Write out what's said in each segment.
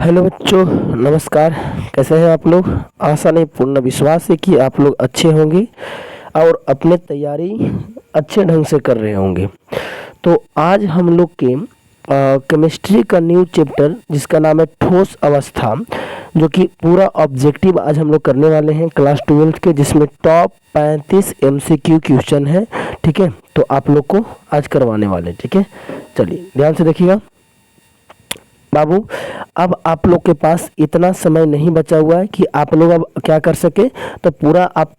Hello बच्चों, नमस्कार। कैसे हैं आप लोग? आशा नहीं पूर्ण विश्वास है कि आप लोग अच्छे होंगे और अपने तैयारी अच्छे ढंग से कर रहे होंगे। तो आज हम लोग के केमिस्ट्री का न्यू चैप्टर जिसका नाम है ठोस अवस्था, जो कि पूरा ऑब्जेक्टिव आज हम लोग करने वाले हैं क्लास 12 के, जिसमें टॉप 35 MCQ क्वेश्चन है। ठीक है, तो आप लोग को आज करवाने वाले हैं। ठीक है, चलिए ध्यान से देखिएगा बाबू। अब आप लोग के पास इतना समय नहीं बचा हुआ है कि आप लोग अब क्या कर सके, तो पूरा आप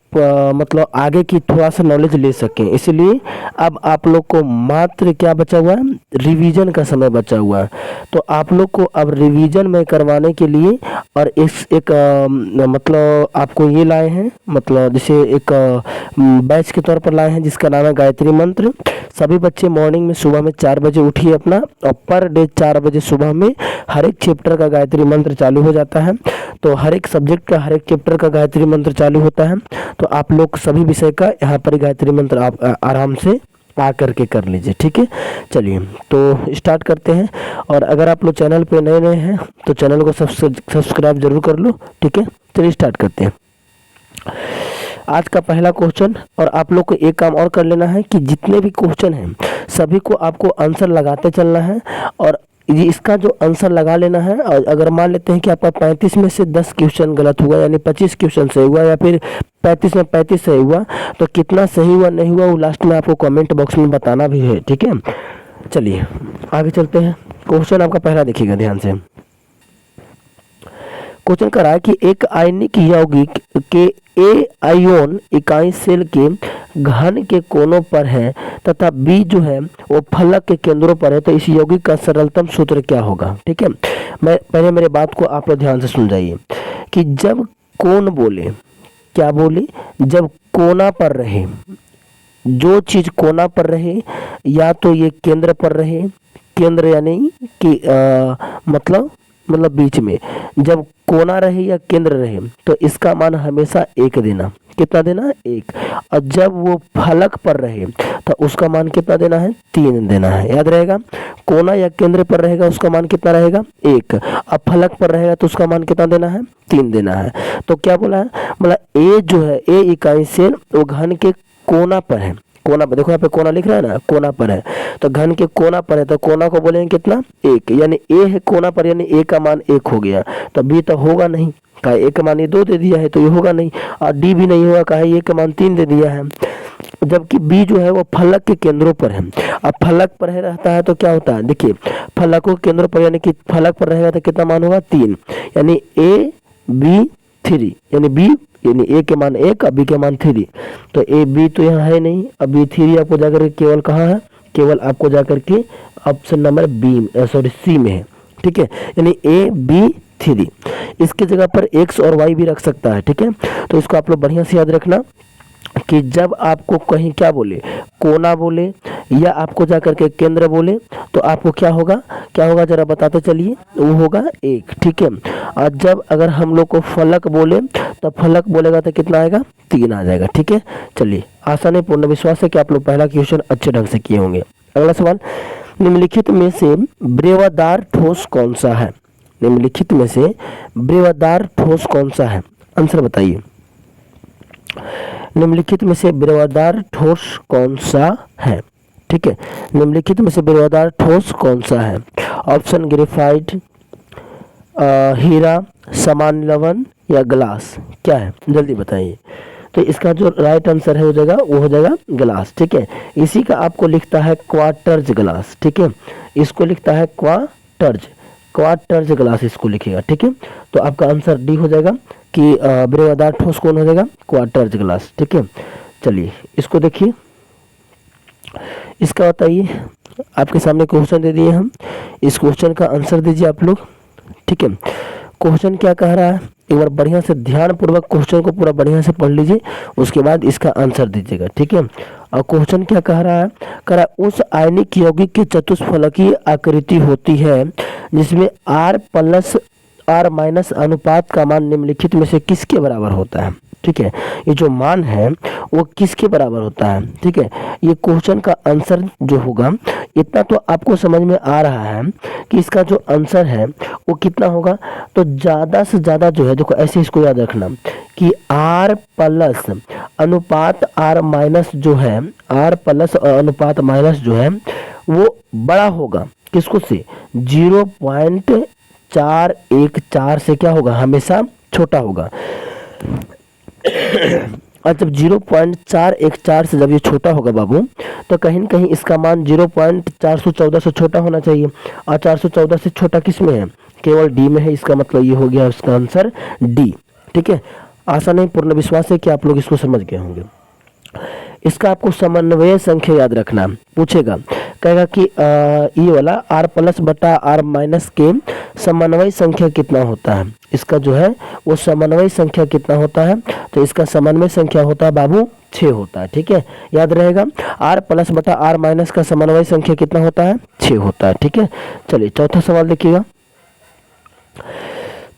मतलब आगे की थोड़ा सा नॉलेज ले सकें। इसलिए अब आप लोग को मात्र क्या बचा हुआ है, रिवीजन का समय बचा हुआ है। तो आप लोग को अब रिवीजन में करवाने के लिए और इस एक मतलब आपको ये लाए हैं, मतलब जैसे एक बैच के तौर पर लाए हैं जिसका नाम है गायत्री मंत्र। सभी बच्चे मॉर्निंग में सुबह में 4 बजे उठिए अपना, और पर डे 4 बजे सुबह में हर एक चैप्टर का गायत्री मंत्र चालू हो जाता है। तो हर एक सब्जेक्ट का हर एक चैप्टर का गायत्री मंत्र चालू होता है। तो आप लोग सभी विषय का यहाँ पर गायत्री मंत्र आप आराम से आ करके कर लीजिए। ठीक है, चलिए तो स्टार्ट करते हैं। और अगर आप लोग चैनल पे नए नए हैं तो चैनल को सब्सक्राइब जरूर कर लो। ठीक है, चलिए स्टार्ट करते हैं आज का पहला क्वेश्चन। और आप लोग को एक काम और कर लेना है कि जितने भी क्वेश्चन हैं सभी को आपको आंसर लगाते चलना है, और ये इसका जो आंसर लगा लेना है। और अगर मान लेते हैं कि आपका 35 में से 10 क्वेश्चन गलत हुआ, यानी 25 क्वेश्चन सही हुआ, या फिर 35 में 35 सही हुआ, तो कितना सही हुआ नहीं हुआ वो लास्ट में आपको कमेंट बॉक्स में बताना भी है। ठीक है, चलिए आगे चलते हैं। क्वेश्चन आपका पहला देखिएगा ध्यान से। क्वेश्चन कर रहा है कि एक आयनिक यौगिक के ए आयोन इकाई सेल के घन के कोनों पर है तथा बी जो है वो फलक के केंद्रों पर है, तो इस यौगिक का सरलतम सूत्र क्या होगा? ठीक है, मैं पहले मेरे बात को आप लोग ध्यान से सुन जाइए कि जब कोण बोले, क्या बोले, जब कोना पर रहे, जो चीज कोना पर रहे या तो ये केंद्र पर रहे, केंद्र यानी कि मतलब बीच में, जब कोना रहे या केंद्र रहे तो इसका मान हमेशा 1 देना। कितना देना? 1। और जब वो फलक पर रहे तो उसका मान कितना देना है? 3 देना है। याद रहेगा, कोना या केंद्र पर रहेगा उसका मान कितना रहेगा? 1। अब फलक पर रहेगा तो उसका मान कितना देना है? 3 देना है। तो क्या बोला है, मतलब ए जो है, ए इकाई सेल वो घन के कोना पर है। कोना पर देखो, यहाँ पे कोना लिख रहा है ना, कोना पर है, तो घन के कोना पर है, तो कोना को बोलेंगे कितना? 1। यानी ए है कोना पर, यानी ए का मान 1 हो गया। तो बी तो होगा नहीं, कहा ए का मान 2 दे दिया है तो ये होगा नहीं, और डी भी नहीं होगा, कहा ए का मान 3 दे दिया है। जबकि बी जो है वो फलक के केंद्रों पर है। अब फलक पर है रहता है तो क्या होता है, देखिए फलकों के केंद्रों पर, यानी कि फलक पर रहेगा तो कितना मान होगा? 3। यानी ए बी 3, यानी बी यानी ए के मान 1 और बी के मान 3। तो ए बी तो यहाँ है नहीं, अब बी 3 आपको जाकर के केवल कहाँ है, केवल आपको जाकर के ऑप्शन नंबर सी में है। ठीक है, यानी ए बी 3। इसकी जगह पर एक्स और वाई भी रख सकता है। ठीक है, तो इसको आप लोग बढ़िया से याद रखना कि जब आपको कहीं क्या बोले, कोना बोले या आपको जाकर के केंद्र बोले, तो आपको क्या होगा जरा बताते चलिए, वो होगा 1। ठीक है, और जब अगर हम लोग को फलक बोले तो फलक बोलेगा तो कितना आएगा? 3 आ जाएगा। ठीक है, चलिए आशा नहीं पूर्ण विश्वास है कि आप लोग पहला क्वेश्चन अच्छे ढंग से किए होंगे। अगला सवाल, निम्नलिखित में से ब्रेवादार ठोस कौन सा है? निम्नलिखित में से ब्रेवादार ठोस कौन सा है? आंसर बताइए। निम्नलिखित में से ब्रेवादार ठोस कौन सा है? ठीक है, निम्नलिखित में से ब्रेवादार ठोस कौन सा है? ऑप्शन ग्रेफाइट, हीरा, सामान्य लवण या ग्लास, क्या है जल्दी बताइए। तो इसका जो राइट आंसर है हो जाएगा, वो हो जाएगा ग्लास। ठीक है, इसी का आपको लिखता है क्वार्टर्ज ग्लास। ठीक है, इसको लिखता है क्वार्टर्ज ग्लास इसको लिखेगा। ठीक है, तो आपका आंसर डी हो जाएगा कि ब्रेवादार ठोस कौन हो जाएगा? क्वार्टर्ज ग्लास। ठीक है, चलिए इसको देखिए, इसका बताइए। आपके सामने क्वेश्चन दे दिए हम, इस क्वेश्चन का आंसर दीजिए आप लोग। ठीक है, क्वेश्चन क्या कह रहा है, एक बार बढ़िया से ध्यान पूर्वक क्वेश्चन को पूरा बढ़िया से पढ़ लीजिए, उसके बाद इसका आंसर दीजिएगा। ठीक है, और क्वेश्चन क्या कह रहा है, उस आयनिक यौगिक की चतुष्फलकीय आकृति होती है जिसमें R+ R- अनुपात का मान निम्नलिखित में से किसके बराबर होता है? ठीक है, ये जो मान है वो किसके बराबर होता है, ठीक है। ये क्वेश्चन का आंसर जो होगा, इतना तो आपको समझ में आ रहा है कि इसका जो आंसर है वो कितना होगा। तो ज़्यादा से ज़्यादा जो है, देखो ऐसे इसको याद रखना कि r प्लस अनुपात r माइनस जो है, r प्लस अनुपात माइनस जो है वो बड़ा होगा किसको से, 0.414 से क्या होगा, हमेशा छोटा होगा। और जब 0.414 से जब ये छोटा होगा बाबू, तो कहीं न कहीं इसका मान 0.414 से छोटा होना चाहिए। और 414 से छोटा किस में है, केवल डी में है। इसका मतलब ये हो गया इसका आंसर डी, ठीक है। आशा नहीं, पूर्ण विश्वास है कि आप लोग इसको समझ गए होंगे। इसका आपको समन्वय संख्या याद रखना, पूछेगा, कहेगा कि ये वाला r प्लस बटा r माइनस के समन्वय संख्या कितना होता है। इसका जो है वो समन्वय संख्या कितना होता है, तो इसका समन्वय संख्या होता है बाबू 6 होता है, ठीक है, याद रहेगा। r प्लस बटा r माइनस का समन्वय संख्या कितना होता है, 6 होता है, ठीक है। चलिए चौथा सवाल देखिएगा।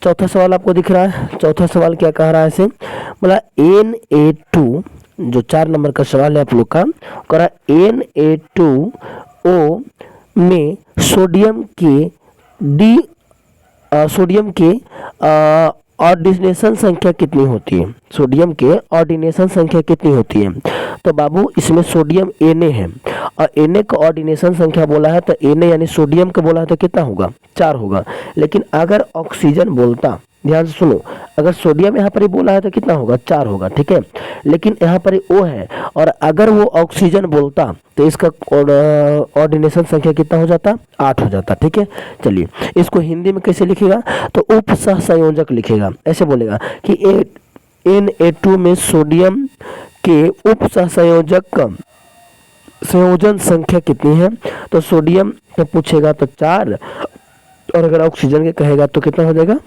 चौथा सवाल आपको दिख रहा है। चौथा सवाल क्या कह रहा है इसे, बोला Na2, जो 4 नंबर का सवाल है आप लोग का, कह रहा Na2O में सोडियम के ऑर्डिनेशन संख्या कितनी होती है, सोडियम के ऑर्डिनेशन संख्या कितनी होती है। तो बाबू इसमें सोडियम Na है और Na का ऑर्डिनेशन संख्या बोला है, तो Na यानी सोडियम का बोला है तो कितना होगा, 4 होगा। लेकिन अगर ऑक्सीजन बोलता, ध्यान से सुनो, अगर सोडियम यहाँ पर ही बोला है तो कितना होगा, 4 होगा, ठीक है। लेकिन यहाँ पर O है और अगर वो ऑक्सीजन बोलता तो इसका ऑर्डिनेशन संख्या कितना हो जाता, 8 हो जाता, ठीक है। चलिए इसको हिंदी में कैसे लिखेगा, तो उप सहसंयोजक लिखेगा। ऐसे बोलेगा कि Na2 में सोडियम के उप सहसंयोजक संयोजन संख्या कितनी है। तो सोडियम पे पूछेगा तो 4, और अगर ऑक्सीजन के कहेगा तो कितना हो जाएगा,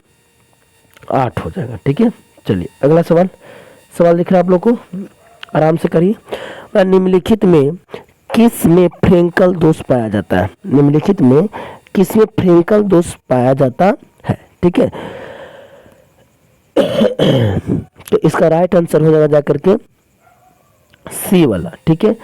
8 हो जाएगा, ठीक है। चलिए अगला सवाल दिख रहा है आप लोग को, आराम से करिए। निम्नलिखित में किस में फ्रेंकल दोष पाया जाता है, निम्नलिखित में किस में फ्रेंकल दोष पाया जाता है, ठीक है। तो इसका राइट आंसर हो जाएगा जाकर के सी वाला, ठीक है,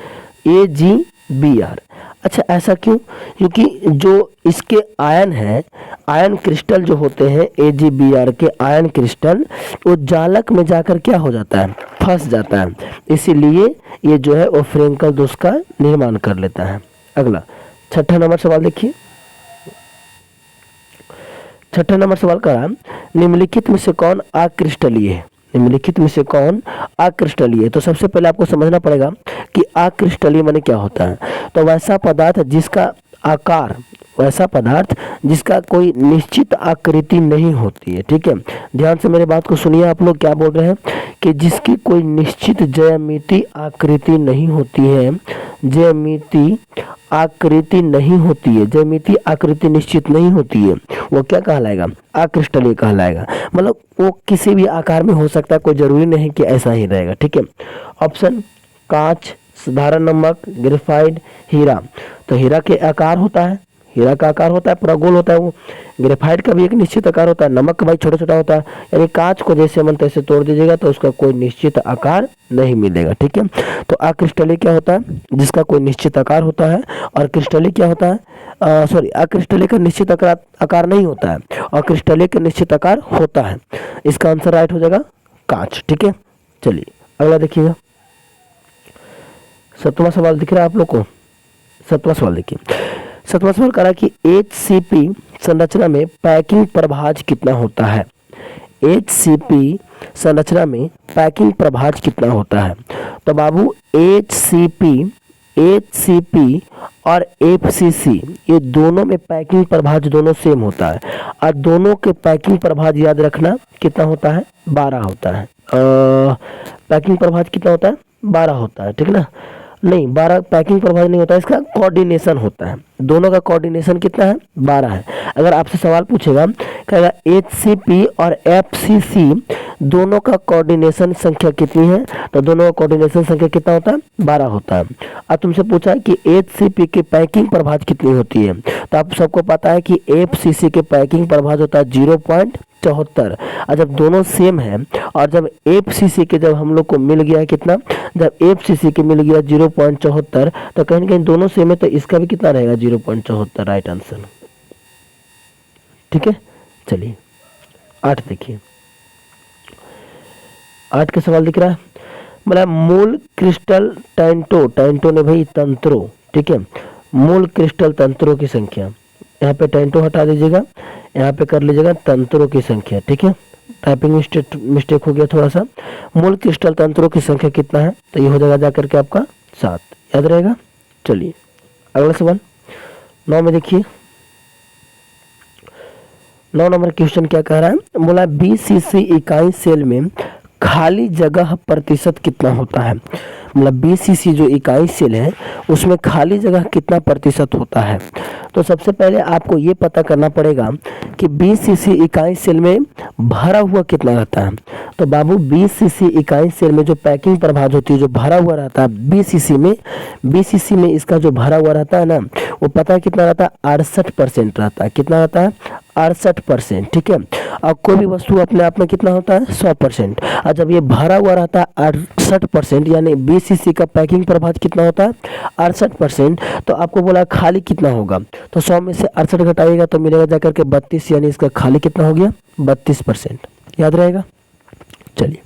AgBr। अच्छा ऐसा क्यों, क्योंकि जो इसके आयन है, आयन क्रिस्टल जो होते हैं AgBr के आयन क्रिस्टल, वो जालक में जाकर क्या हो जाता है, फंस जाता है, इसीलिए ये जो है वो फ्रेंकल दोष का निर्माण कर लेता है। अगला 6ठा नंबर सवाल देखिए। 6ठा नंबर सवाल का, निम्नलिखित में से कौन अक्रिस्टलीय है, निम्नलिखित में से कौन अक्रिस्टलीय है। तो सबसे पहले आपको समझना पड़ेगा कि अक्रिस्टलीय माने क्या होता है। तो वैसा पदार्थ जिसका आकार, वैसा पदार्थ जिसका कोई निश्चित आकृति नहीं होती है, ठीक है। ध्यान से मेरे बात को सुनिए, आप लोग क्या बोल रहे हैं कि जिसकी कोई निश्चित ज्यामिति आकृति नहीं होती है, ज्यामिति आकृति नहीं होती है, ज्यामिति आकृति निश्चित नहीं होती है, वो क्या कहलाएगा, अक्रिस्टलीय कहलाएगा। मतलब वो किसी भी आकार में हो सकता है, कोई जरूरी नहीं कि ऐसा ही रहेगा, ठीक है। ऑप्शन कांच, साधारण नमक, ग्रेफाइट, हीरा। तो हीरा के आकार होता है, हीरा का आकार होता है पूरा गोल होता है वो। ग्रेफाइट का भी एक निश्चित आकार होता है, नमक का भाई छोटा छोटा होता है। यानी कांच को जैसे मन तैसे तोड़ दीजिएगा तो उसका कोई निश्चित आकार नहीं मिलेगा, ठीक है। तो अक्रिस्टलीय क्या होता है, जिसका कोई निश्चित आकार होता है, और क्रिस्टलीय क्या होता है, सॉरी, अक्रिस्टलीय का निश्चित आकार नहीं होता है और क्रिस्टलीय का निश्चित आकार होता है। इसका आंसर राइट हो जाएगा कांच, ठीक है। चलिए अगला देखिएगा। 7वां सवाल दिख रहा है आप लोग को। 7वां सवाल देखिए। 7वां सवाल कह रहा है कि HCP संरचना में पैकिंग प्रभाज कितना होता है। HCP संरचना में पैकिंग प्रभाज कितना होता है। तो बाबू HCP और FCC ये दोनों में पैकिंग प्रभाज दोनों सेम होता है, और दोनों के पैकिंग प्रभाज याद रखना कितना होता है, 12 होता है। पैकिंग प्रभाज कितना होता है, 12 होता है, ठीक ना। नहीं, 12 पैकिंग प्रभाज नहीं होता है, इसका कोऑर्डिनेशन होता है। दोनों का कोऑर्डिनेशन कितना है, 12 है। अगर आपसे सवाल पूछेगा, कहेगा HCP और FCC दोनों का कोऑर्डिनेशन संख्या कितनी है, तो दोनों का कोऑर्डिनेशन संख्या कितना होता है, 12 होता है। अब तुमसे पूछा है कि HCP की पैकिंग प्रभाज कितनी होती है, तो आप सबको पता है कि FCC के पैकिंग प्रभाज होता है 0.74। और जब दोनों सेम है और जब FCC के जब हम लोग को मिल गया कितना, जब FCC के मिल गया 0.74, तो कहीं ना कहीं दोनों सेम है, तो इसका भी कितना रहेगा 0.74, राइट आंसर। ठीक है, चलिए 8 देखिए, 8 का सवाल दिख रहा है, बोला मूल क्रिस्टल टेंटो ने भाई तंत्रों, ठीक है, मूल क्रिस्टल तंत्रों की संख्या, यहाँ पे टेंटो हटा दीजिएगा, यहाँ पे कर लीजिएगा तंत्रों की संख्या। ठीक है, टाइपिंग मिस्टेक हो गया थोड़ा सा। मूल क्रिस्टल तंत्रों की संख्या कितना है, तो ये हो जाएगा जाकर के आपका 7, याद रहेगा। चलिए अगला सवाल 9 में देखिए, 9 नंबर क्वेश्चन क्या कह रहा है, बोला BCC इकाई सेल में खाली जगह प्रतिशत कितना होता है। मतलब BCC जो इकाई सेल है उसमें खाली जगह कितना प्रतिशत होता है। तो सबसे पहले आपको ये पता करना पड़ेगा कि BCC इकाई सेल में भरा हुआ कितना रहता है। तो बाबू BCC इकाई सेल में जो पैकिंग प्रभाज होती है, जो भरा हुआ रहता है BCC में इसका जो भरा हुआ रहता है ना, वो पता है कितना रहता है, 68% रहता है। कितना रहता है, 68%। ठीक है, और कोई भी वस्तु अपने आप में कितना होता है, 100%। और जब ये भरा हुआ रहता है 68%, यानी BCC का पैकिंग प्रभाज कितना होता है, 68%, तो आपको बोला खाली कितना होगा, तो 100 में से 68 घटाइएगा तो मिलेगा जाकर के 32, यानी इसका खाली कितना हो गया, 32%। याद रहेगा। चलिए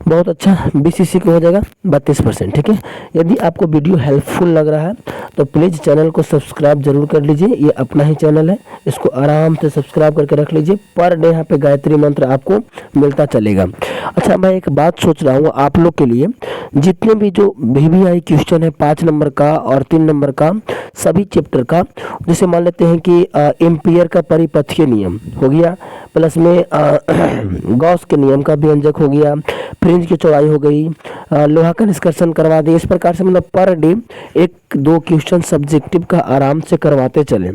बहुत अच्छा, BCC को हो जाएगा 32%। ठीक है, यदि आपको वीडियो हेल्पफुल लग रहा है तो प्लीज़ चैनल को सब्सक्राइब जरूर कर लीजिए, ये अपना ही चैनल है, इसको आराम से सब्सक्राइब करके रख लीजिए। पर डे यहाँ पे गायत्री मंत्र आपको मिलता चलेगा। अच्छा, मैं एक बात सोच रहा हूँ आप लोग के लिए, जितने भी जो VVI क्वेश्चन है 5 नंबर का और 3 नंबर का, सभी चैप्टर का, जैसे मान लेते हैं कि एम्पियर का परिपथीय नियम हो गया, प्लस में गॉस के नियम का व्यंजक हो गया, फ्रिंज की चौड़ाई हो गई, लोहा का निष्कर्षण करवा दें। इस प्रकार से मतलब पर डे 1-2 क्वेश्चन सब्जेक्टिव का आराम से करवाते चलें।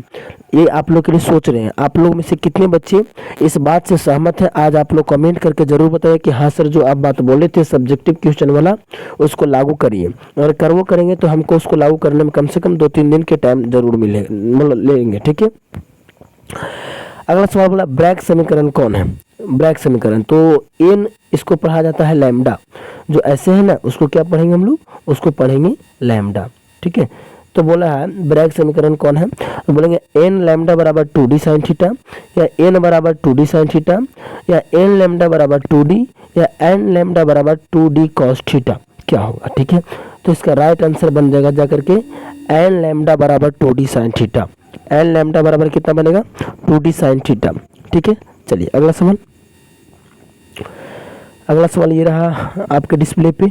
ये आप लोग के लिए सोच रहे हैं। आप लोग में से कितने बच्चे इस बात से सहमत हैं, आज आप लोग कमेंट करके जरूर बताइए कि हाँ सर, जो आप बात बोले थे सब्जेक्टिव क्वेश्चन वाला, उसको लागू करिए। और कर वो करेंगे तो हमको उसको लागू करने में कम से कम 2-3 दिन के टाइम जरूर मिले, मतलब लेंगे। ठीक है, अगला सवाल बोला ब्रैग समीकरण कौन है। ब्रैग समीकरण तो n इसको पढ़ा जाता है लैम्डा, जो ऐसे है ना उसको क्या पढ़ेंगे हम लोग, उसको पढ़ेंगे लैम्डा। ठीक है, तो बोला है ब्रैग समीकरण कौन है, तो बोलेंगे n लैम्डा बराबर 2d साइन थीटा, या n बराबर 2d साइन थीटा, या n लैम्डा बराबर 2d, या n लैम्डा बराबर 2d कॉस थीटा। क्या होगा, ठीक है, तो इसका राइट आंसर बन जाएगा जाकर के n लैम्डा बराबर 2d sine theta. n lambda बराबर कितना बनेगा, 2d साइन थीटा। ठीक है, चलिए अगला सवाल, अगला सवाल ये रहा आपके डिस्प्ले पे।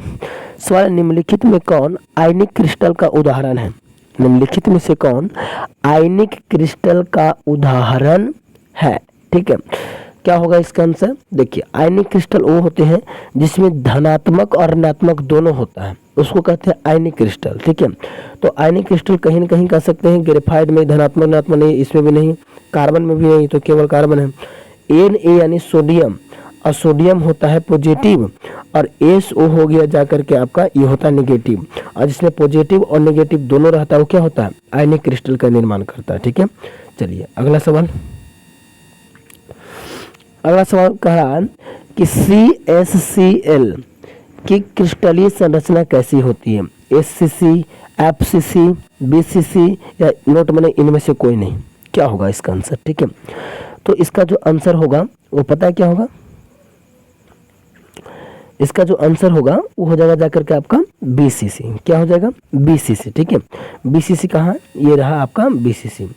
सवाल, निम्नलिखित में कौन आयनिक क्रिस्टल का उदाहरण है। निम्नलिखित में से कौन आयनिक क्रिस्टल का उदाहरण है। ठीक है, क्या होगा इसका आंसर, देखिए आयनिक क्रिस्टल वो होते हैं जिसमें धनात्मक और ऋणात्मक दोनों होता है, उसको कहते हैं आयनिक क्रिस्टल। ठीक है, तो आयनिक क्रिस्टल कहीं ना कहीं कह सकते हैं ग्रेफाइट में धनात्मक ऋणात्मक नहीं, इसमें भी नहीं, कार्बन में भी नहीं, तो केवल कार्बन है। Na यानी सोडियम, और सोडियम होता है पॉजिटिव, और SO हो गया जाकर के आपका ये होता है नेगेटिव, और जिसमें पॉजिटिव और नेगेटिव दोनों रहता है वो क्या होता है, आयनिक क्रिस्टल का निर्माण करता है। ठीक है, चलिए अगला सवाल, अगला सवाल कह रहा है कि CaCl की क्रिस्टलीय संरचना कैसी होती है। SCC, FCC, BCC या नोट बने इनमें से कोई नहीं। क्या होगा इसका आंसर, ठीक है, तो इसका जो आंसर होगा वो पता है क्या होगा, इसका जो आंसर होगा वो हो जाएगा जाकर के आपका BCC। क्या हो जाएगा, BCC। ठीक है, BCC कहाँ, ये रहा आपका BCC।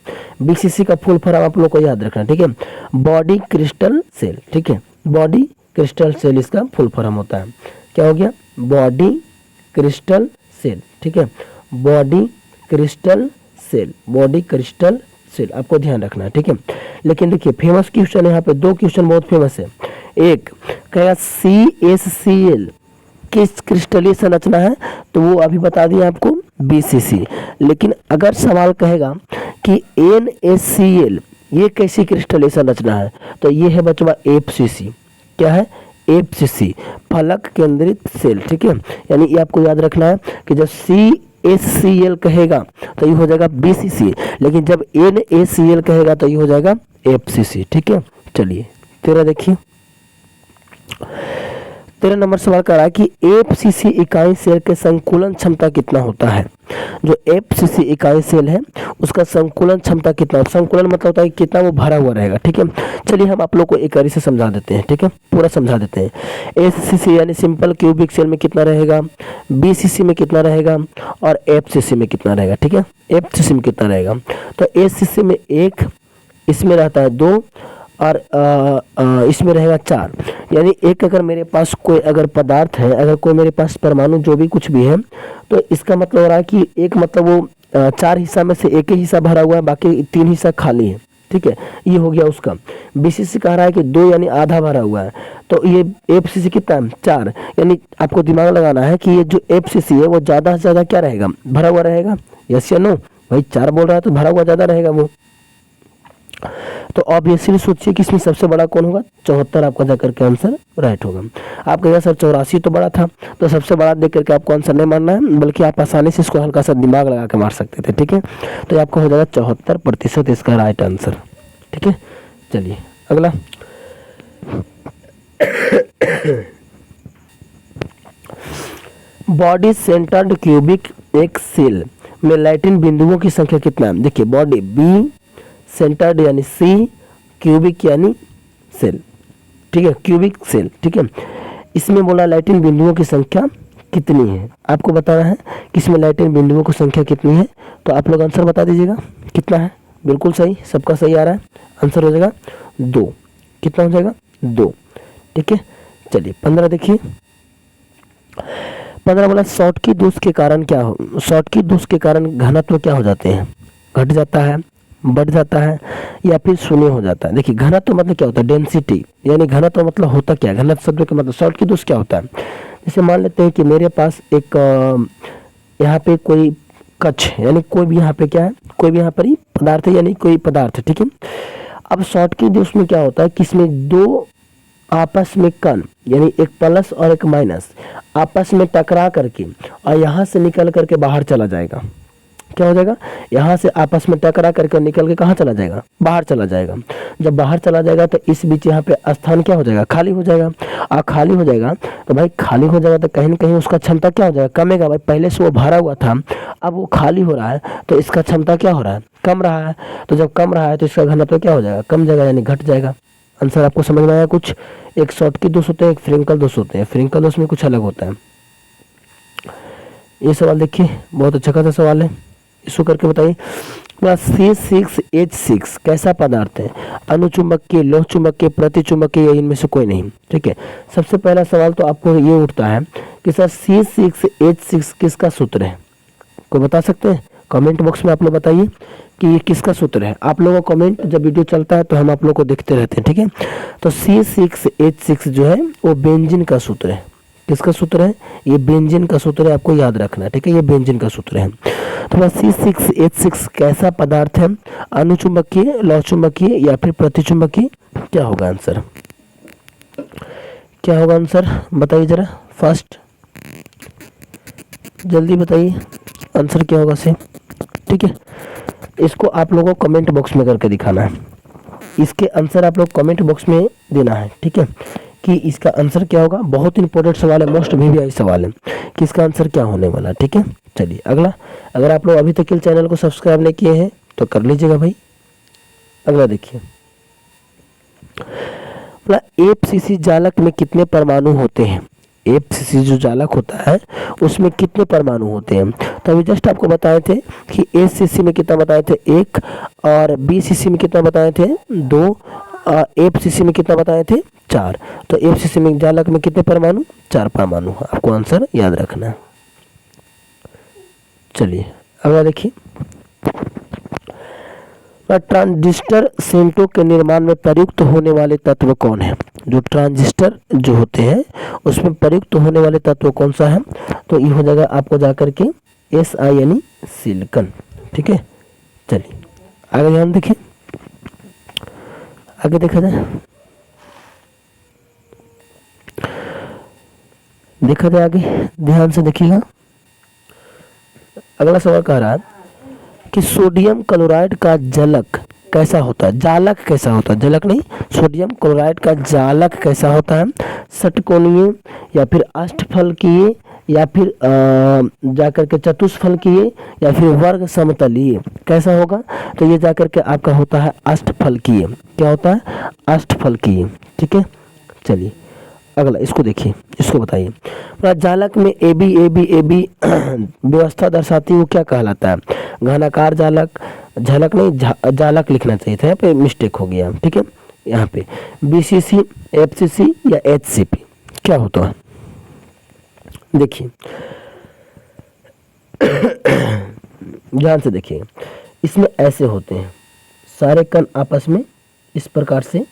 BCC का फुल फॉर्म आप लोग को याद रखना। ठीक है, बॉडी क्रिस्टल सेल। ठीक है, बॉडी क्रिस्टल सेल इसका फुल फॉर्म होता है। क्या हो गया, बॉडी क्रिस्टल सेल। ठीक है, body crystal cell, body crystal cell आपको ध्यान रखना है। ठीक है, लेकिन देखिए फेमस क्वेश्चन यहाँ पे 2 क्वेश्चन बहुत फेमस है। एक कहेगा CaCl किस क्रिस्टलीय संरचना है, तो वो अभी बता दिया आपको, BCC। लेकिन अगर सवाल कहेगा कि NaCl ये कैसी क्रिस्टलेशन रचना है, तो ये है बचवा एफसीसी। क्या है? एफसीसी, फलक केंद्रित सेल। ठीक है, यानी ये आपको याद रखना है कि जब CaCl कहेगा तो ये हो जाएगा BCC, लेकिन जब NaCl कहेगा तो ये हो जाएगा FCC। ठीक है, चलिए 13 देखिए। 13 नंबर सवाल कर रहा है कि एफसीसी इकाई सेल के संकुलन क्षमता कितना होता है। जो एफसीसी इकाई सेल है उसका संकुलन क्षमता कितना, संकुलन मतलब होता है कितना वो भरा हुआ रहेगा। ठीक है, चलिए हम आप लोग को एक बारी से समझा देते हैं। ठीक है, पूरा समझा देते हैं। एसीसी यानी सिंपल क्यूबिक सेल में कितना रहेगा, बीसीसी में कितना रहेगा और एफसीसी में कितना रहेगा। ठीक है, एफसीसी में कितना रहेगा, तो एसीसी में 1, इसमें रहता है 2 और इसमें रहेगा 4। यानी एक अगर मेरे पास कोई अगर पदार्थ है, अगर कोई मेरे पास परमाणु जो भी कुछ भी है, तो इसका मतलब हो रहा है कि एक मतलब वो 4 हिस्सा में से एक ही हिस्सा भरा हुआ है, बाकी 3 हिस्सा खाली है। ठीक है, ये हो गया उसका। बीसीसी कह रहा है कि 2 यानी आधा भरा हुआ है, तो ये एफसीसी कितना है 4। यानी आपको दिमाग लगाना है कि ये जो एफसीसी है वो ज़्यादा से ज़्यादा क्या रहेगा, भरा हुआ रहेगा। यस या नो भाई, 4 बोल रहा है तो भरा हुआ ज़्यादा रहेगा वो। तो ऑब्वियसली सोचिए कि इसमें सबसे बड़ा कौन होगा, 74 आपका जाकर के आंसर राइट होगा। आप कहेंगे सर 84 तो बड़ा था, तो सबसे बड़ा देख करके आपको आंसर नहीं मानना है, बल्कि आप आसानी से इसको हल्का सा दिमाग लगा के मार सकते थे। ठीक है, तो आपका हो जाएगा 74% इसका राइट आंसर। ठीक है, चलिए अगला। बॉडी सेंटर्ड क्यूबिक एक सेल में लैटिन बिंदुओं की संख्या कितना है। देखिए बॉडी बी, सेंटर्ड यानी C, क्यूबिक यानी सेल। ठीक है, क्यूबिक सेल। ठीक है, इसमें बोला लैटिन बिंदुओं की संख्या कितनी है, आपको बताना है कि इसमें लैटिन बिंदुओं की संख्या कितनी है। तो आप लोग आंसर बता दीजिएगा कितना है। बिल्कुल सही, सबका सही आ रहा है। आंसर हो जाएगा 2। कितना हो जाएगा 2। ठीक है, चलिए 15 देखिए। 15 बोला शॉटकी दोष के कारण क्या हो, शॉटकी दोष के कारण घनत्व क्या हो जाते हैं, घट जाता है, बढ़ जाता है या फिर शून्य हो जाता है। देखिए घनत्व मतलब क्या होता है, डेंसिटी, यानी घनत्व मतलब होता क्या है, घनत्व शब्द का मतलब शॉटकी दोष क्या होता है। जैसे मान लेते हैं कि मेरे पास एक यहाँ पे कोई कक्ष है, यानी कोई भी यहाँ पे क्या है, कोई भी यहाँ पर ही पदार्थ है, यानी कोई पदार्थ है। ठीक है, अब शॉटकी दोष में क्या होता है कि इसमें 2 आपस में कण, यानी एक प्लस और एक माइनस आपस में टकरा करके और यहाँ से निकल करके बाहर चला जाएगा। क्या हो जाएगा, यहाँ से आपस में टकरा करके निकल के कहाँ चला जाएगा, बाहर चला जाएगा। जब बाहर चला जाएगा तो इस बीच यहाँ पे स्थान क्या हो जाएगा, खाली हो जाएगा। और खाली हो जाएगा तो भाई खाली हो जाएगा तो कहीं ना कहीं उसका क्षमता क्या हो जाएगा, कमेगा। भाई पहले से वो भरा हुआ था, अब वो खाली हो रहा है तो इसका क्षमता क्या हो रहा है, कम रहा है। तो जब कम रहा है तो इसका घनत्व क्या हो जाएगा, कम जाएगा, यानी घट जाएगा। आंसर आपको समझ में आया कुछ। एक शॉटकी दोष होते हैं, एक फ्रिंकल दोष होते हैं। फ्रिंकल दोष में कुछ अलग होता है। ये सवाल देखिए, बहुत अच्छा खासा सवाल है, इसको करके बताइए। C6H6 कैसा पदार्थ है, अनुचुंबकीय, लोह चुंबकीय, प्रतिचुंबकीय या इनमें से कोई नहीं। ठीक है, सबसे पहला सवाल तो आपको ये उठता है कि सर C6H6 किसका सूत्र है, कोई बता सकते हैं। कमेंट बॉक्स में आप लोग बताइए कि ये किसका सूत्र है। आप लोगों का कमेंट जब वीडियो चलता है तो हम आप लोग को देखते रहते हैं। ठीक है, तो C6H6 जो है वो बेंजीन का सूत्र है। किसका सूत्र है, ये बेंजीन का सूत्र है, आपको याद रखना है। ठीक है, ये बेंजीन का सूत्र है। तो बस C6H6 कैसा पदार्थ है, अनुचुंबकीय, लौह चुंबकीय या फिर प्रतिचुंबकीय। क्या होगा आंसर, क्या होगा आंसर बताइए जरा, फास्ट जल्दी बताइए आंसर क्या होगा से। ठीक है, इसको आप लोगों को कमेंट बॉक्स में करके दिखाना है। इसके आंसर आप लोग कमेंट बॉक्स में देना है। ठीक है, कि इसका आंसर क्या होगा। बहुत इंपॉर्टेंट सवाल है, मोस्ट VVI सवाल है कि इसका आंसर क्या होने वाला है। ठीक है, चलिए अगला। अगर आप लोग अभी तक चैनल को सब्सक्राइब नहीं किए हैं तो कर लीजिएगा भाई। अगला देखिए, एफसीसी जालक में कितने परमाणु होते हैं। एफसीसी जो जालक होता है उसमें कितने परमाणु होते हैं। तो अभी जस्ट आपको बताए थे कि एसीसी में कितना बताए थे 1, और बीसीसी में कितना बताए थे 2, और एफसीसी में कितना बताए थे 4। तो एफसीसी में जालक में कितने परमाणु, 4 परमाणु। आपको आंसर याद रखना है। चलिए अगला देखिए, ट्रांजिस्टर सेंटो के निर्माण में प्रयुक्त होने वाले तत्व कौन है। जो ट्रांजिस्टर जो होते हैं उसमें प्रयुक्त होने वाले तत्व कौन सा है, तो ये हो जाएगा आपको जाकर के SI यानी सिलिकॉन। ठीक है, चलिए आगे ध्यान देखिए। आगे देखा जाए, देखा जाए आगे, ध्यान से देखिएगा। अगला सवाल कह रहा है कि सोडियम क्लोराइड का जलक कैसा होता है, जालक कैसा होता है, जलक नहीं, सोडियम क्लोराइड का जालक कैसा होता है, षटकोणीय या फिर अष्टफलकीय या फिर जाकर के चतुष्फलकीय या फिर वर्ग समतलीय, कैसा होगा? तो ये जाकर के आपका होता है अष्टफलकीय। क्या होता है? अष्टफलकीय। ठीक है, चलिए अगला इसको देखिए, इसको बताइए। जालक में ए बी व्यवस्था दर्शाती है, वो क्या कहलाता है? घनाकार जालक, झलक नहीं जालक लिखना चाहिए था, यहाँ पे मिस्टेक हो गया। ठीक है, यहाँ पे बीसीसी, एफसीसी या एचसीपी क्या होता है? देखिए ध्यान से देखिए, इसमें ऐसे होते हैं सारे कण आपस में इस प्रकार से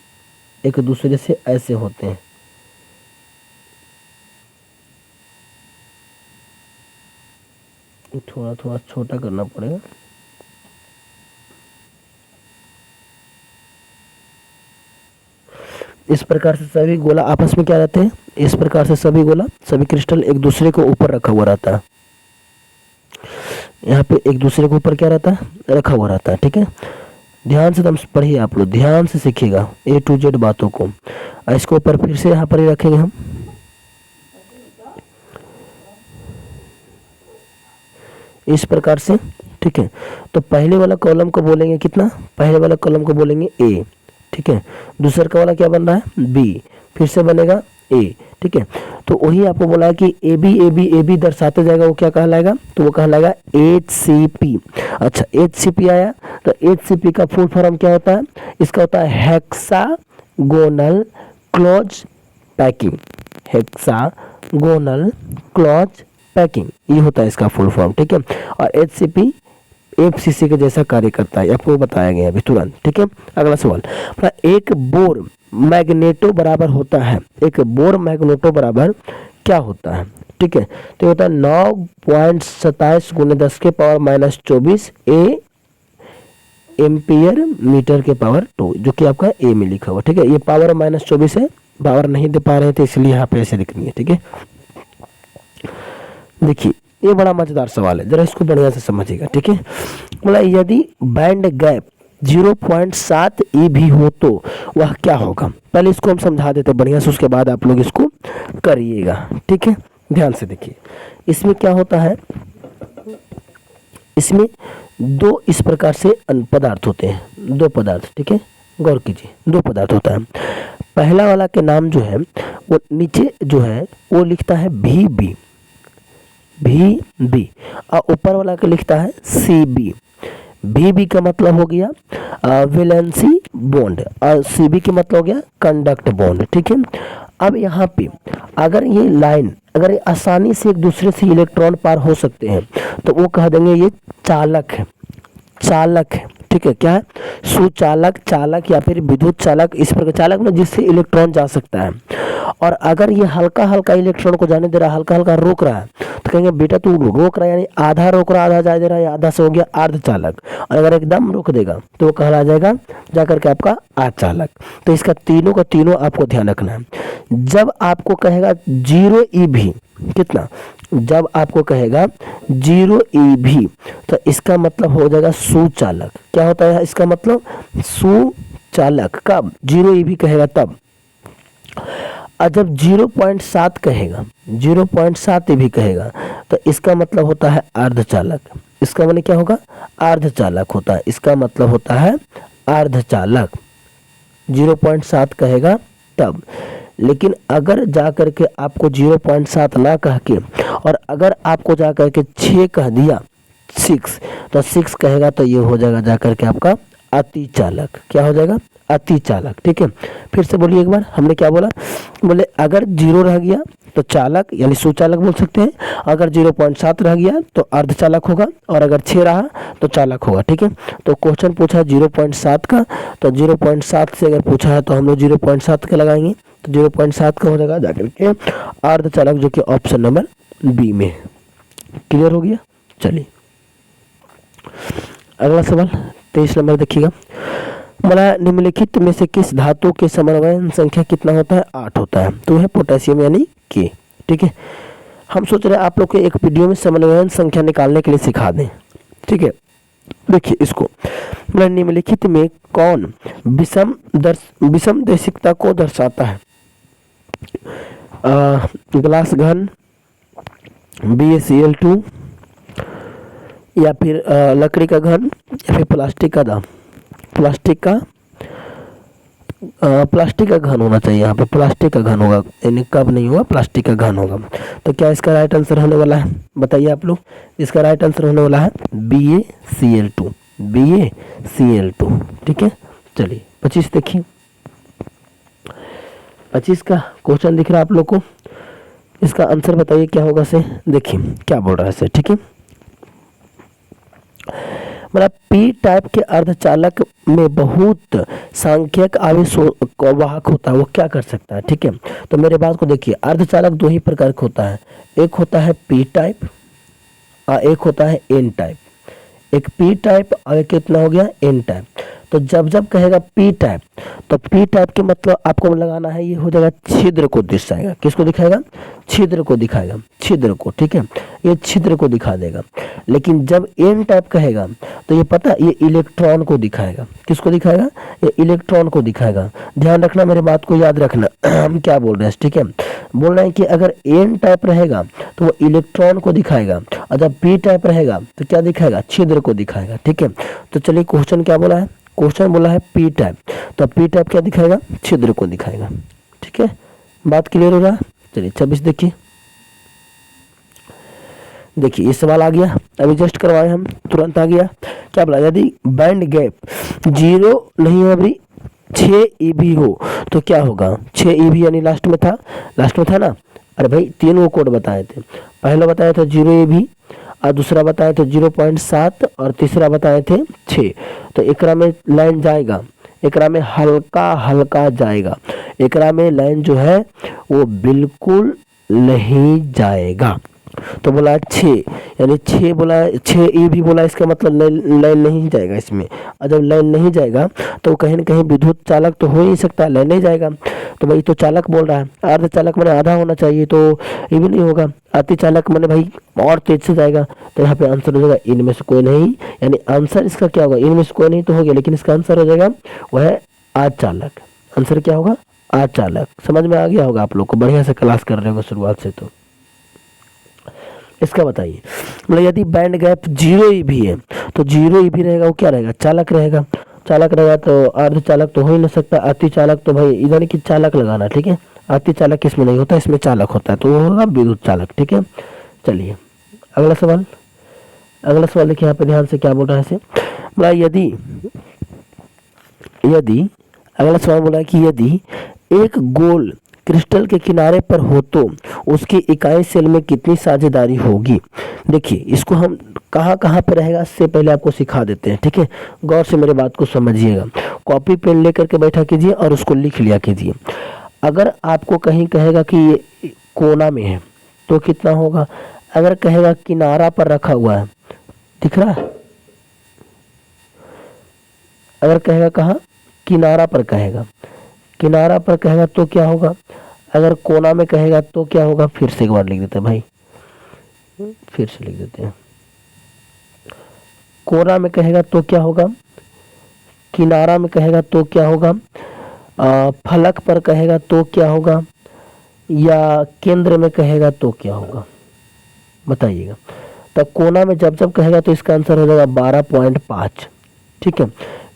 एक दूसरे से ऐसे होते हैं। थोड़ा थोड़ा छोटा करना पड़ेगा। इस प्रकार से सभी गोला आपस में क्या रहते हैं? इस प्रकार से सभी गोला, सभी क्रिस्टल एक दूसरे के ऊपर रखा हुआ रहता है। यहाँ पे एक दूसरे के ऊपर क्या रहता है? रखा हुआ रहता है। ठीक है, ध्यान से पढ़िए, आप लोग ध्यान से सीखिएगा A to Z बातों को। इसके ऊपर फिर से यहाँ पर ही रखेंगे हम, इस प्रकार से। ठीक है, तो पहले वाला कॉलम को बोलेंगे कितना? पहले वाला कॉलम को बोलेंगे A। ठीक है, दूसरे का वाला क्या बन रहा है? B, फिर से बनेगा A। ठीक है, तो वही आपको बोला कि ए बी दर्शाते जाएगा, वो क्या कहलाएगा? तो वो कहलाएगा HCP। अच्छा, HCP आया, तो HCP का फुल फॉर्म क्या होता है? इसका होता है hexagonal close packing. Hexagonal close packing, ये होता है इसका फुल फॉर्म। ठीक है, और HCP FCC के जैसा कार्य करता है, आपको बताया गया अभी तुरंत। ठीक है, अगला सवाल, एक बोर मैग्नेटो बराबर होता है, एक बोर मैग्नेटो बराबर क्या होता है? ठीक है, तो होता है 9.27 × 10⁻⁻24 एम्पियर मीटर के पावर 2, जो कि आपका ए में लिखा हुआ। ठीक है, ये पावर -24 है, पावर नहीं दे पा रहे थे इसलिए यहाँ पे ऐसे लिखनी है। ठीक है, देखिए ये बड़ा मजेदार सवाल है, जरा इसको बढ़िया से समझिएगा। ठीक है, मतलब यदि बैंड गैप 0.7 ई भी हो तो वह क्या होगा? पहले इसको हम समझा देते बढ़िया से, उसके बाद आप लोग इसको करिएगा। ठीक है, ध्यान से देखिए, इसमें क्या होता है? इसमें दो इस प्रकार से पदार्थ होते हैं, दो पदार्थ। ठीक है, गौर कीजिए, दो पदार्थ होता है। पहला वाला के नाम जो है वो नीचे जो है वो लिखता है VB, और ऊपर वाला के लिखता है CB। VB का मतलब हो गया वैलेंसी बॉन्ड और CB का मतलब हो गया कंडक्ट बॉन्ड। ठीक है, अब यहाँ पे अगर ये लाइन, अगर ये आसानी से एक दूसरे से इलेक्ट्रॉन पार हो सकते हैं तो वो कह देंगे ये चालक है, चालक है। ठीक है, क्या है? सुचालक, चालक या फिर विद्युत चालक, इस प्रकार चालक में जिससे इलेक्ट्रॉन जा सकता है। और अगर ये हल्का हल्का इलेक्ट्रॉन को जाने दे रहा है, हल्का हल्का रोक रहा है, तो कहेंगे बेटा तू रोक रहा है, यानी आधा रोक रहा आधा जाने दे रहा है, आधा से हो गया अर्धचालक। और अगर एकदम रोक देगा तो वो कहला जाएगा जाकर के आपका अचालक। तो इसका तीनों का तीनों आपको ध्यान रखना है। जब आपको कहेगा 0 EV, कितना? जब आपको कहेगा 0 EV तो इसका मतलब हो जाएगा सुचालक। क्या होता है इसका मतलब? सुचालक। कब 0 EV कहेगा तब। और जब 0.7 कहेगा, 0.7 EV कहेगा तो इसका मतलब होता है अर्धचालक। इसका मतलब क्या होगा? अर्धचालक होता है, इसका मतलब होता है अर्धचालक। 0.7 कहेगा तब। लेकिन अगर जाकर के आपको 0.7 ना कह के और अगर आपको जाकर के 6 कह दिया, 6, तो 6 कहेगा तो ये हो जाएगा जाकर के आपका अतिचालक। क्या हो जाएगा? अतिचालक। ठीक है, फिर से बोलिए एक बार, हमने क्या बोला? बोले अगर 0 रह गया तो चालक यानी सुचालक बोल सकते हैं, अगर 0.7 रह गया तो अर्धचालक होगा, और अगर 6 रहा तो चालक होगा। ठीक है, तो क्वेश्चन पूछा 0.7 का, तो 0.7 से अगर पूछा है तो हम लोग 0.7 का लगाएंगे, तो 0.7 का हो जाएगा जाकर के अर्धचालक, जो कि ऑप्शन नंबर बी में। क्लियर हो गया? चलिए अगला सवाल 23 नंबर देखिएगा। बोला निम्नलिखित में से किस धातु के समन्वयन संख्या कितना होता है? 8 होता है, तो है पोटेशियम यानी के। ठीक है, हम सोच रहे हैं आप लोग को एक वीडियो में समन्वयन संख्या निकालने के लिए सिखा दें। ठीक है, देखिए इसको, बोला निम्नलिखित में कौन विषम देशिकता को दर्शाता है? ग्लास घन, BaCl2, या फिर लकड़ी का घन, या फिर प्लास्टिक का दाम, प्लास्टिक का घन होना चाहिए। यहाँ पे प्लास्टिक का घन होगा, यानी कब नहीं होगा, प्लास्टिक का घन होगा। तो क्या इसका राइट आंसर होने वाला है? बताइए आप लोग। इसका राइट आंसर होने वाला है BaCl2, BaCl2। ठीक है, चलिए 25 देखिए। 25 का क्वेश्चन दिख रहा है आप लोग को, इसका आंसर बताइए क्या होगा से। देखिए क्या बोल रहा है से। ठीक है, मतलब पी टाइप के अर्धचालक में बहुत सांख्यिक आवेश वाहक होता है, वो क्या कर सकता है? ठीक है, तो मेरे बात को देखिए, अर्धचालक दो ही प्रकार का होता है, एक होता है पी टाइप और एक होता है एन टाइप। एक पी टाइप और एक कितना हो गया, एन टाइप। तो जब जब कहेगा पी टाइप, तो पी टाइप के मतलब आपको लगाना है, ये हो जाएगा छिद्र को दर्शाएगा। किसको दिखाएगा? छिद्र को दिखाएगा, छिद्र को। ठीक है, ये छिद्र को दिखा देगा। लेकिन जब एन टाइप कहेगा तो ये पता, ये इलेक्ट्रॉन को दिखाएगा। किसको दिखाएगा? ये इलेक्ट्रॉन को दिखाएगा। ध्यान रखना, मेरे बात को याद रखना हम क्या बोल रहे हैं। ठीक है, बोल रहे हैं कि अगर एन टाइप रहेगा तो वो इलेक्ट्रॉन को दिखाएगा, और जब पी टाइप रहेगा तो क्या दिखाएगा? छिद्र को दिखाएगा। ठीक है, तो चलिए क्वेश्चन क्या बोला है? क्वेश्चन बोला है पी टाइप, तो पी टाइप क्या दिखाएगा? छिद्र को दिखाएगा। ठीक है, बात क्लियर हो रहा है? चलिए 26 देखिए। देखिए ये सवाल आ गया, अभी जस्ट करवाए हम, तुरंत आ गया। क्या बोला? यदि बैंड गैप 0 नहीं है, अभी 6 EB हो तो क्या होगा? 6 EB यानी लास्ट में था ना। अरे भाई तीनों कोड बताए थे, पहला बताया था 0 EB, और दूसरा बताए थे 0.7, और तीसरा बताए थे 6। तो एकरा में लाइन जाएगा, एकरा में हल्का हल्का जाएगा, एकरा में लाइन जो है वो बिल्कुल नहीं जाएगा। तो बोला 6, यानी 6 बोला, 6 EB बोला, इसका मतलब लाइन नहीं जाएगा इसमें। और जब लाइन नहीं जाएगा तो कहीं ना कहीं विद्युत चालक तो हो ही सकता है, लाइन नहीं जाएगा। तो भाई तो चालक बोल रहा है, अर्धचालक मैंने आधा होना चाहिए, तो ये भी नहीं होगा। अतिचालक मैंने भाई और तेज से जाएगा, तो यहाँ पे आंसर हो जाएगा इनमें से कोई नहीं। यानी आंसर इसका क्या होगा? इनमें से कोई नहीं तो हो गया, लेकिन इसका आंसर हो जाएगा वह है अर्धचालक। आंसर क्या होगा? अर्धचालक। समझ में आ गया होगा आप लोग को, बढ़िया से क्लास कर रहे हो शुरुआत से। तो इसका बताइए, मतलब यदि बैंड गैप 0 EB है तो 0 EB रहेगा, वो क्या रहेगा? चालक रहेगा। चालक रहेगा तो अर्धचालक तो हो ही नहीं सकता। अतिचालक तो भाई इधर की चालक लगाना। ठीक है, अतिचालक इसमें नहीं होता, इसमें चालक होता है, तो वो होगा विद्युत चालक। ठीक है, चलिए अगला सवाल। अगला सवाल देखिए यहाँ पे ध्यान से क्या बोल रहा है इसे। बोला यदि अगला सवाल बोला कि यदि एक गोल क्रिस्टल के किनारे पर हो तो उसकी इकाई सेल में कितनी साझेदारी होगी? देखिए इसको हम कहाँ कहाँ पे रहेगा इससे पहले आपको सिखा देते हैं। ठीक है, गौर से मेरे बात को समझिएगा, कॉपी पेन लेकर के बैठा कीजिए और उसको लिख लिया कीजिए। अगर आपको कहीं कहेगा कि ये कोना में है तो कितना होगा? अगर कहेगा किनारा पर रखा हुआ है, दिख रहा है? अगर कहेगा कहाँ? किनारा पर कहेगा, किनारा पर कहेगा तो क्या होगा? अगर कोना में कहेगा तो क्या होगा? फिर से एक बार लिख देते हैं भाई, फिर से लिख देते हैं। कोना में कहेगा तो क्या होगा? किनारा में कहेगा तो क्या होगा? फलक पर कहेगा तो क्या होगा? या केंद्र में कहेगा तो क्या होगा? बताइएगा। तो कोना में जब जब कहेगा तो इसका आंसर हो जाएगा 12.5। ठीक है,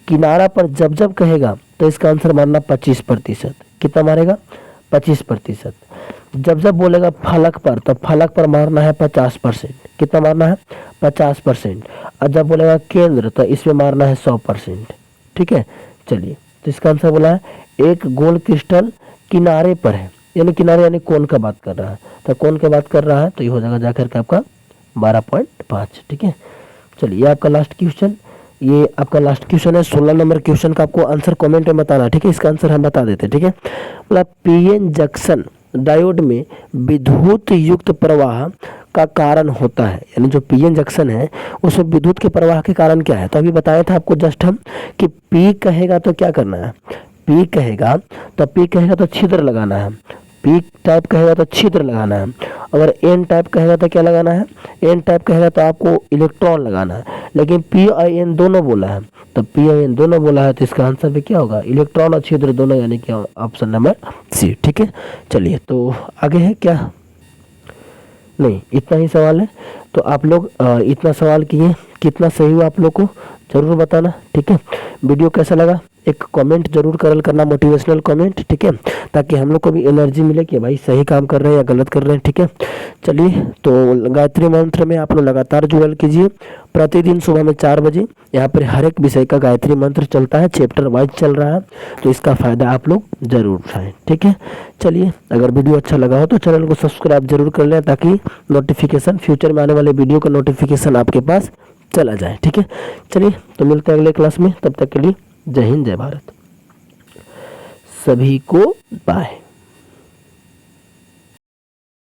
किनारा पर जब जब कहेगा तो इसका आंसर मारना 25%। कितना मारेगा? 25%। जब जब बोलेगा फलक पर तो फलक पर मारना है 50%। कितना मारना है? 50%। और जब बोलेगा केंद्र तो इसमें मारना है 100%। ठीक है, चलिए तो इसका आंसर बोला है एक गोल क्रिस्टल किनारे पर है, यानी किनारे यानी कोण का बात कर रहा है, तो कोण की बात कर रहा है तो ये हो जाएगा जाकर के आपका 12.5। ठीक है, चलिए ये आपका लास्ट क्वेश्चन, ये आपका लास्ट क्वेश्चन है। 16 नंबर क्वेश्चन का आपको आंसर कमेंट में बताना। ठीक है, इसका आंसर हम बता देते हैं। ठीक है, मतलब पीएन जंक्शन डायोड में विद्युत युक्त प्रवाह का कारण होता है, यानी जो पीएन जंक्शन है उसमें विद्युत के प्रवाह के कारण क्या है। तो अभी बताया था आपको जस्ट हम कि पी कहेगा तो क्या करना है, पी कहेगा तो छिद्र लगाना है, पी टाइप कहेगा तो छिद्र लगाना है, अगर एन टाइप कहेगा तो क्या लगाना है, एन टाइप कहेगा तो आपको इलेक्ट्रॉन लगाना है। लेकिन पी और एन दोनों बोला है, तो पी और एन दोनों बोला है तो इसका आंसर भी क्या होगा, इलेक्ट्रॉन और छिद्र दोनों, यानी कि ऑप्शन नंबर सी। ठीक है, चलिए तो आगे है क्या, नहीं इतना ही सवाल है। तो आप लोग इतना सवाल किए, कितना सही हुआ आप लोग को जरूर बताना। ठीक है, वीडियो कैसा लगा एक कमेंट जरूर करना, मोटिवेशनल कमेंट। ठीक है, ताकि हम लोग को भी एनर्जी मिले कि भाई सही काम कर रहे हैं या गलत कर रहे हैं। ठीक है, चलिए तो गायत्री मंत्र में आप लोग लगातार जुड़ल कीजिए। प्रतिदिन सुबह में 4 बजे यहाँ पर हर एक विषय का गायत्री मंत्र चलता है, चैप्टर वाइज चल रहा है, तो इसका फ़ायदा आप लोग ज़रूर उठाएं। ठीक है, चलिए अगर वीडियो अच्छा लगा हो तो चैनल को सब्सक्राइब जरूर कर लें, ताकि नोटिफिकेशन फ्यूचर में आने वाले वीडियो का नोटिफिकेशन आपके पास चला जाए। ठीक है, चलिए तो मिलते हैं अगले क्लास में, तब तक के लिए जय हिंद जय भारत, सभी को बाय।